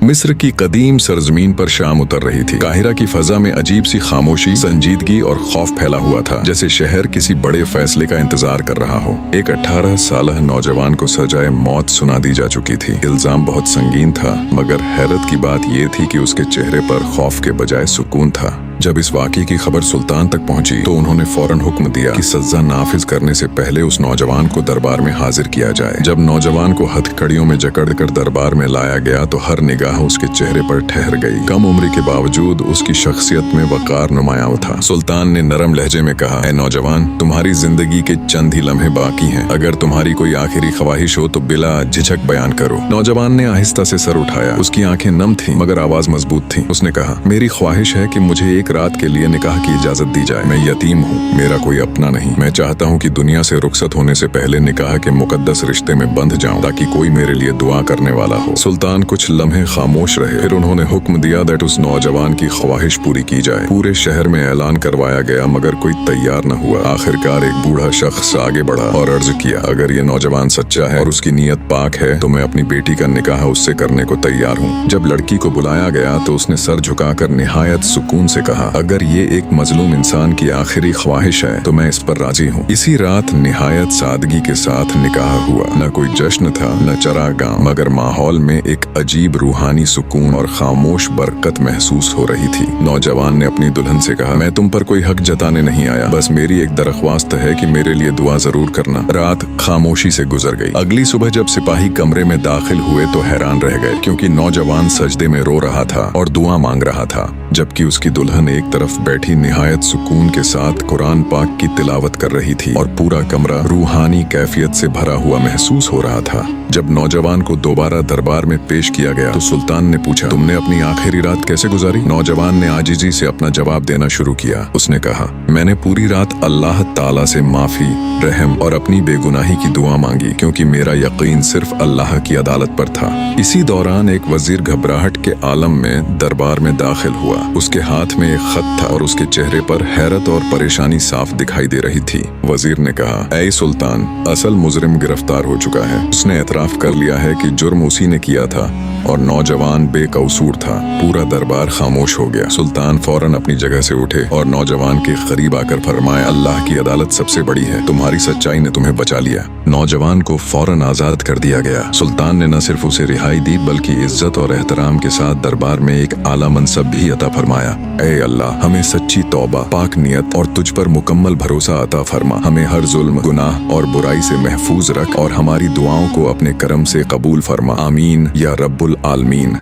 मिस्र की कदीम सरजमीन पर शाम उतर रही थी। काहिरा की फजा में अजीब सी खामोशी, संजीदगी और खौफ फैला हुआ था, जैसे शहर किसी बड़े फैसले का इंतजार कर रहा हो। एक 18 साल नौजवान को सजाए मौत सुना दी जा चुकी थी। इल्जाम बहुत संगीन था, मगर हैरत की बात यह थी कि उसके चेहरे पर खौफ के बजाय सुकून था। जब इस वाक़ये की खबर सुल्तान तक पहुंची तो उन्होंने फौरन हुक्म दिया कि सज़ा नाफिज करने से पहले उस नौजवान को दरबार में हाजिर किया जाए। जब नौजवान को हथकड़ियों में जकड़कर दरबार में लाया गया तो हर निगाह उसके चेहरे पर ठहर गई। कम उम्र के बावजूद उसकी शख्सियत में वक़ार नुमायां था। सुल्तान ने नरम लहजे में कहा, ऐ नौजवान, तुम्हारी जिंदगी के चंद ही लम्हे बाकी हैं। अगर तुम्हारी कोई आखिरी ख्वाहिश हो तो बिला झिझक बयान करो। नौजवान ने आहिस्ता से सर उठाया। उसकी आंखें नम थीं मगर आवाज मजबूत थी। उसने कहा, मेरी ख्वाहिश है कि मुझे एक रात के लिए निकाह की इजाजत दी जाए। मैं यतीम हूँ, मेरा कोई अपना नहीं। मैं चाहता हूँ कि दुनिया से रुखसत होने से पहले निकाह के मुकद्दस रिश्ते में बंध जाऊं, ताकि कोई मेरे लिए दुआ करने वाला हो। सुल्तान कुछ लम्हे खामोश रहे, फिर उन्होंने हुक्म दिया कि उस नौजवान की ख्वाहिश पूरी की जाए। पूरे शहर में ऐलान करवाया गया मगर कोई तैयार न हुआ। आखिरकार एक बूढ़ा शख्स आगे बढ़ा और अर्ज किया, अगर ये नौजवान सच्चा है और उसकी नीयत पाक है तो मैं अपनी बेटी का निकाह उससे करने को तैयार हूँ। जब लड़की को बुलाया गया तो उसने सर झुकाकर निहायत सुकून से कहा, अगर ये एक मजलूम इंसान की आखिरी ख्वाहिश है तो मैं इस पर राजी हूँ। इसी रात निहायत सादगी के साथ निकाह हुआ। न कोई जश्न था, न चरागाह, मगर माहौल में एक अजीब रूहानी सुकून और खामोश बरकत महसूस हो रही थी। नौजवान ने अपनी दुल्हन से कहा, मैं तुम पर कोई हक जताने नहीं आया, बस मेरी एक दरख्वास्त है कि मेरे लिए दुआ जरूर करना। रात खामोशी से गुजर गई। अगली सुबह जब सिपाही कमरे में दाखिल हुए तो हैरान रह गए, क्योंकि नौजवान सजदे में रो रहा था और दुआ मांग रहा था, जबकि उसकी दुल्हन एक तरफ बैठी निहायत सुकून के साथ कुरान पाक की तिलावत कर रही थी और पूरा कमरा रूहानी कैफियत से भरा हुआ महसूस हो रहा था। जब नौजवान को दोबारा दरबार में पेश किया गया तो सुल्तान ने पूछा, तुमने अपनी आखिरी रात कैसे गुजारी? नौजवान ने आजिजी से अपना जवाब देना शुरू किया। उसने कहा, मैंने पूरी रात अल्लाह ताला से माफी, रहम और अपनी बेगुनाही की दुआ मांगी, क्योंकि मेरा यकीन सिर्फ अल्लाह की अदालत पर था। इसी दौरान एक वजीर घबराहट के आलम में दरबार में दाखिल हुआ। उसके हाथ में एक खत था और उसके चेहरे पर हैरत और परेशानी साफ दिखाई दे रही थी। वजीर ने कहा, ऐ सुल्तान, असल मुजरिम गिरफ्तार हो चुका है। उसने एतराफ कर लिया है कि जुर्म उसी ने किया था और नौजवान बेकसूर था। पूरा दरबार खामोश हो गया। सुल्तान फौरन अपनी जगह से उठे और नौजवान के करीब आकर फरमाया, अल्लाह की अदालत सबसे बड़ी है, तुम्हारी सच्चाई ने तुम्हें बचा लिया। नौजवान को फौरन आजाद कर दिया गया। सुल्तान ने न सिर्फ उसे रिहाई दी बल्कि इज्जत और एहतराम के साथ दरबार में एक आला मनसब भी अता फरमाया। ऐ अल्लाह, हमें सच्ची तौबा, पाक नियत और तुझ पर मुकम्मल भरोसा अता फरमा। हमें हर जुल्म, गुनाह और बुराई से महफूज रख और हमारी दुआओं को अपने करम से कबूल फरमा। आमीन या रब्बुल आलमीन।